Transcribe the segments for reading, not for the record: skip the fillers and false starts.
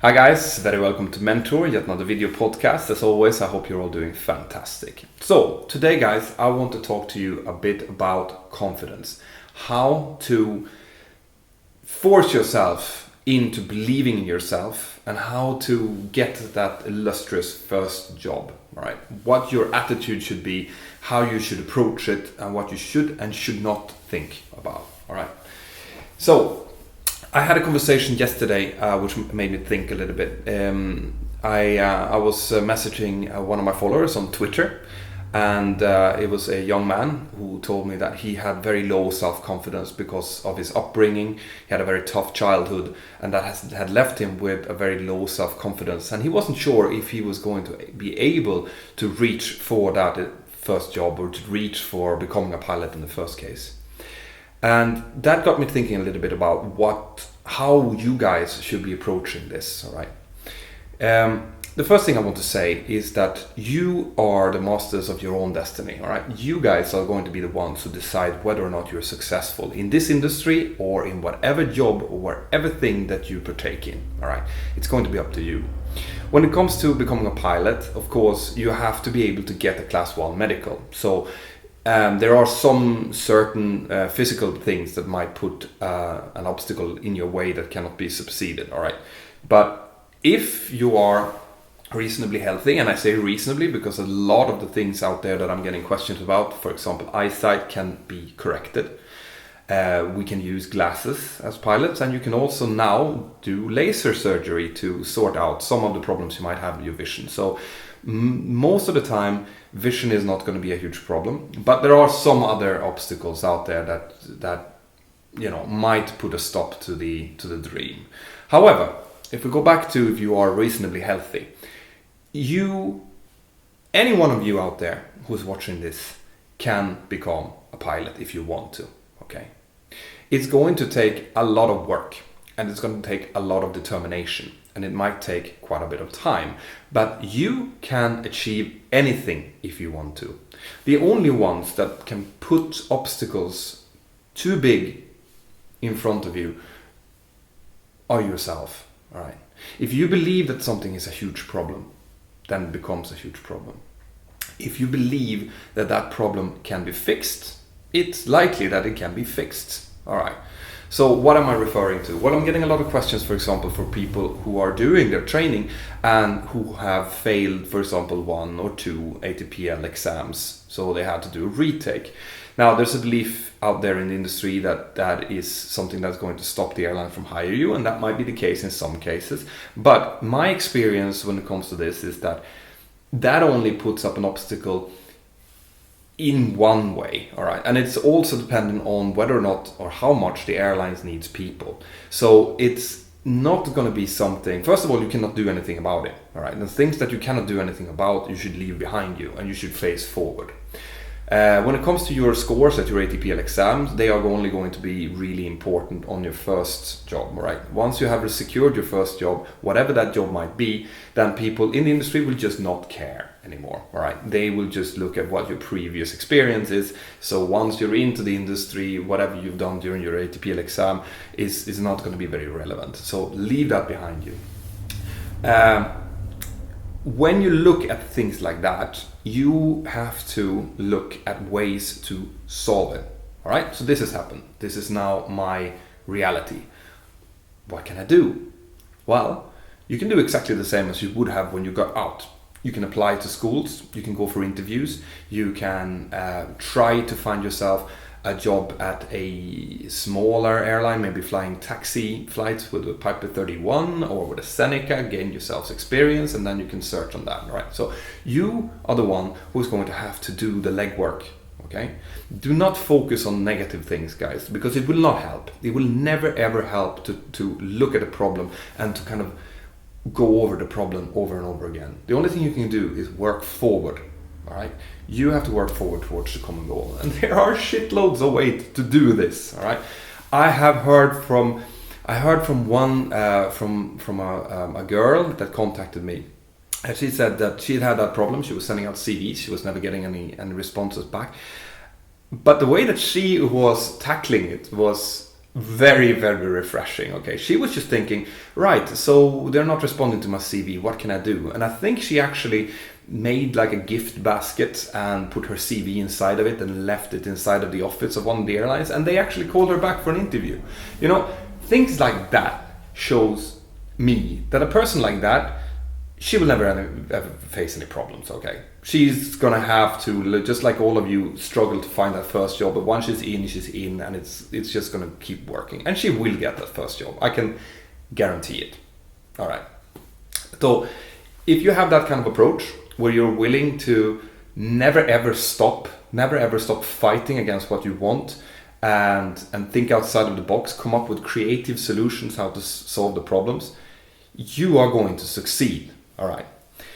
Hi guys, very welcome to Mentour, yet another video podcast. As always, I hope you're all doing fantastic. So, today guys, I want to talk to you a bit about confidence. How to force yourself into believing in yourself and how to get that illustrious first job, right? What your attitude should be, how you should approach it, and what you should and should not think about, all right? So, I had a conversation yesterday which made me think a little bit. I was messaging one of my followers on Twitter, and it was a young man who told me that he had very low self-confidence because of his upbringing. He had a very tough childhood, and that had left him with a very low self-confidence. And he wasn't sure if he was going to be able to reach for that first job or to reach for becoming a pilot in the first case. And that got me thinking a little bit about how you guys should be approaching this, all right? The first thing I want to say is that you are the masters of your own destiny, all right? You guys are going to be the ones who decide whether or not you're successful in this industry or in whatever job or whatever thing that you partake in, all right? It's going to be up to you. When it comes to becoming a pilot, of course, you have to be able to get a Class 1 medical. So there are some certain physical things that might put an obstacle in your way that cannot be superseded, all right? But if you are reasonably healthy, and I say reasonably because a lot of the things out there that I'm getting questions about, for example, eyesight can be corrected. We can use glasses as pilots, and you can also now do laser surgery to sort out some of the problems you might have with your vision. So most of the time, vision is not going to be a huge problem, but there are some other obstacles out there that might put a stop to the dream. However, if we go back to if you are reasonably healthy, any one of you out there who's watching this can become a pilot if you want to. Okay, it's going to take a lot of work, and it's going to take a lot of determination, and it might take quite a bit of time, but you can achieve anything if you want to. The only ones that can put obstacles too big in front of you are yourself, all right? If you believe that something is a huge problem, then it becomes a huge problem. If you believe that that problem can be fixed, it's likely that it can be fixed, all right? So what am I referring to? Well, I'm getting a lot of questions, for example, for people who are doing their training and who have failed, for example, 1 or 2 ATPL exams. So they had to do a retake. Now, there's a belief out there in the industry that that is something that's going to stop the airline from hiring you, and that might be the case in some cases. But my experience when it comes to this is that that only puts up an obstacle in one way, all right? And it's also dependent on whether or not or how much the airlines needs people. So it's not going to be something, first of all, you cannot do anything about it, all right? And the things that you cannot do anything about, you should leave behind you and you should face forward. When it comes to your scores at your ATPL exams, they are only going to be really important on your first job, right? Once you have secured your first job, whatever that job might be, then people in the industry will just not care anymore, all right? They will just look at what your previous experience is. So once you're into the industry, whatever you've done during your ATPL exam is not going to be very relevant. So leave that behind you. When you look at things like that, you have to look at ways to solve it. All right, so this has happened. This is now my reality. What can I do? Well, you can do exactly the same as you would have when you got out. You can apply to schools, you can go for interviews, you can try to find yourself a job at a smaller airline, maybe flying taxi flights with a Piper 31 or with a Seneca, gain yourself experience, and then you can search on that, right? So you are the one who's going to have to do the legwork, okay? Do not focus on negative things, guys, because it will not help. It will never ever help to look at a problem and to kind of go over the problem over and over again. The only thing you can do is work forward. All right, you have to work forward towards the common goal, and there are shitloads of ways to do this. All right, I heard from a girl that contacted me, and she said that she had that problem. She was sending out CVs, she was never getting any responses back. But the way that she was tackling it was very, very refreshing. Okay, she was just thinking, right, so they're not responding to my CV, what can I do? And I think she actually made like a gift basket and put her CV inside of it and left it inside of the office of one of the airlines, and they actually called her back for an interview. You know, things like that shows me that a person like that, she will never ever face any problems. Okay, she's gonna have to, just like all of you, struggle to find that first job, but once she's in, and it's just gonna keep working, and she will get that first job. I can guarantee it. All right. So if you have that kind of approach where you're willing to never ever stop fighting against what you want, and think outside of the box, come up with creative solutions how to solve the problems, you are going to succeed. All right.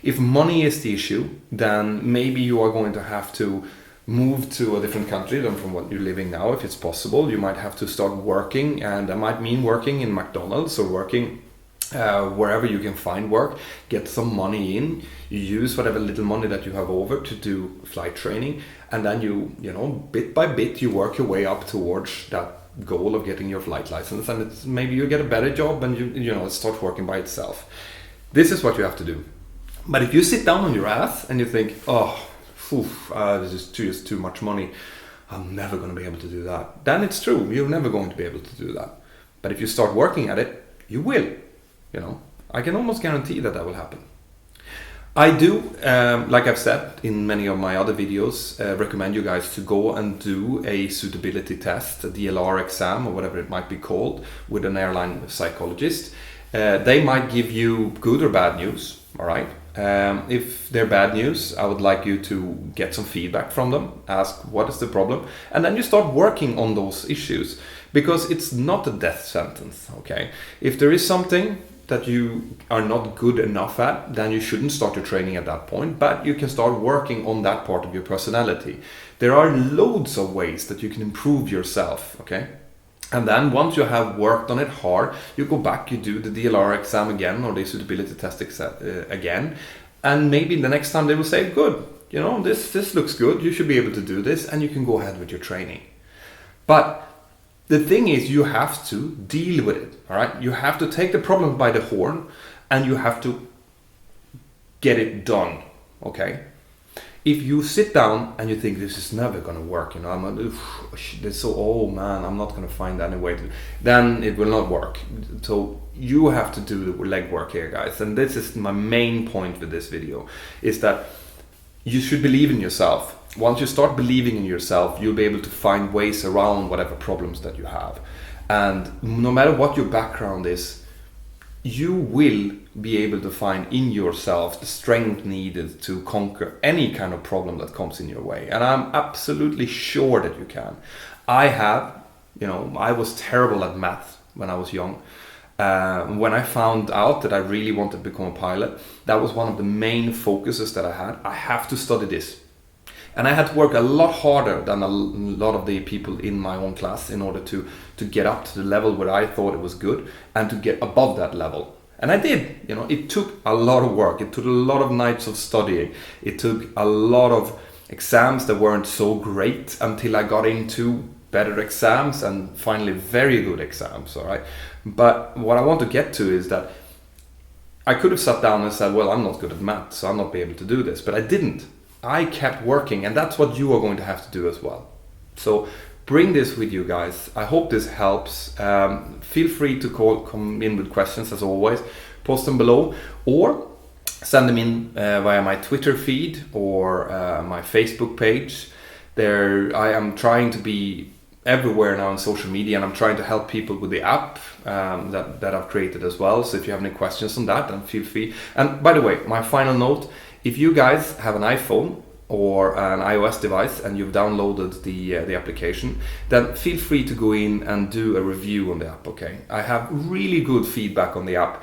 If money is the issue, then maybe you are going to have to move to a different country than from what you're living now. If it's possible, you might have to start working, and that might mean working in McDonald's or working wherever you can find work. Get some money in. You use whatever little money that you have over to do flight training, and then you know, bit by bit, you work your way up towards that goal of getting your flight license, and it's maybe you get a better job, and you know, it starts working by itself. This is what you have to do. But if you sit down on your ass and you think, this is just too much money, I'm never going to be able to do that, then it's true, you're never going to be able to do that. But if you start working at it, you will. You know, I can almost guarantee that will happen. I do, like I've said in many of my other videos, recommend you guys to go and do a suitability test, a DLR exam or whatever it might be called, with an airline psychologist. They might give you good or bad news. All right. If they're bad news, I would like you to get some feedback from them, ask what is the problem, and then you start working on those issues, because it's not a death sentence. Okay. If there is something that you are not good enough at, then you shouldn't start your training at that point, but you can start working on that part of your personality. There are loads of ways that you can improve yourself. Okay. And then once you have worked on it hard, you go back, you do the DLR exam again, or the suitability test again. And maybe the next time they will say, good, you know, this looks good, you should be able to do this, and you can go ahead with your training. But the thing is, you have to deal with it, all right? You have to take the problem by the horn, and you have to get it done, okay? If you sit down and you think this is never going to work, you know, I'm not going to find any way to, then it will not work. So you have to do the legwork here, guys. And this is my main point with this video, is that you should believe in yourself. Once you start believing in yourself, you'll be able to find ways around whatever problems that you have. And no matter what your background is, you will be able to find in yourself the strength needed to conquer any kind of problem that comes in your way. And I'm absolutely sure that you can. I was terrible at math when I was young. When I found out that I really wanted to become a pilot, that was one of the main focuses that I had. I have to study this. And I had to work a lot harder than a lot of the people in my own class in order to get up to the level where I thought it was good, and to get above that level. And I did. You know, it took a lot of work. It took a lot of nights of studying. It took a lot of exams that weren't so great until I got into better exams, and finally very good exams, all right? But what I want to get to is that I could have sat down and said, well, I'm not good at math, so I'll not be able to do this. But I didn't. I kept working, and that's what you are going to have to do as well. So bring this with you, guys. I hope this helps. Feel free to come in with questions as always. Post them below, or send them in via my Twitter feed or my Facebook page. There, I am trying to be everywhere now on social media, and I'm trying to help people with the app that I've created as well. So if you have any questions on that, then feel free. And by the way, my final note, if you guys have an iPhone or an iOS device and you've downloaded the application, then feel free to go in and do a review on the app, okay? I have really good feedback on the app,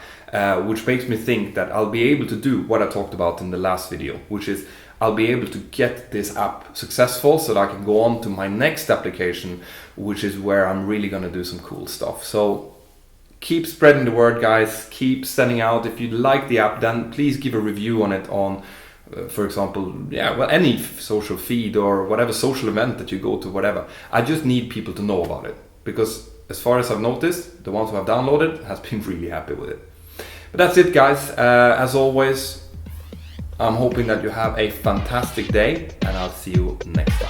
which makes me think that I'll be able to do what I talked about in the last video, which is I'll be able to get this app successful so that I can go on to my next application, which is where I'm really gonna do some cool stuff. So keep spreading the word, guys. Keep sending out. If you like the app, then please give a review on it on, for example, any social feed or whatever social event that you go to, whatever. I just need people to know about it, because as far as I've noticed, the ones who have downloaded has been really happy with it. But that's it, guys. As always, I'm hoping that you have a fantastic day, and I'll see you next time.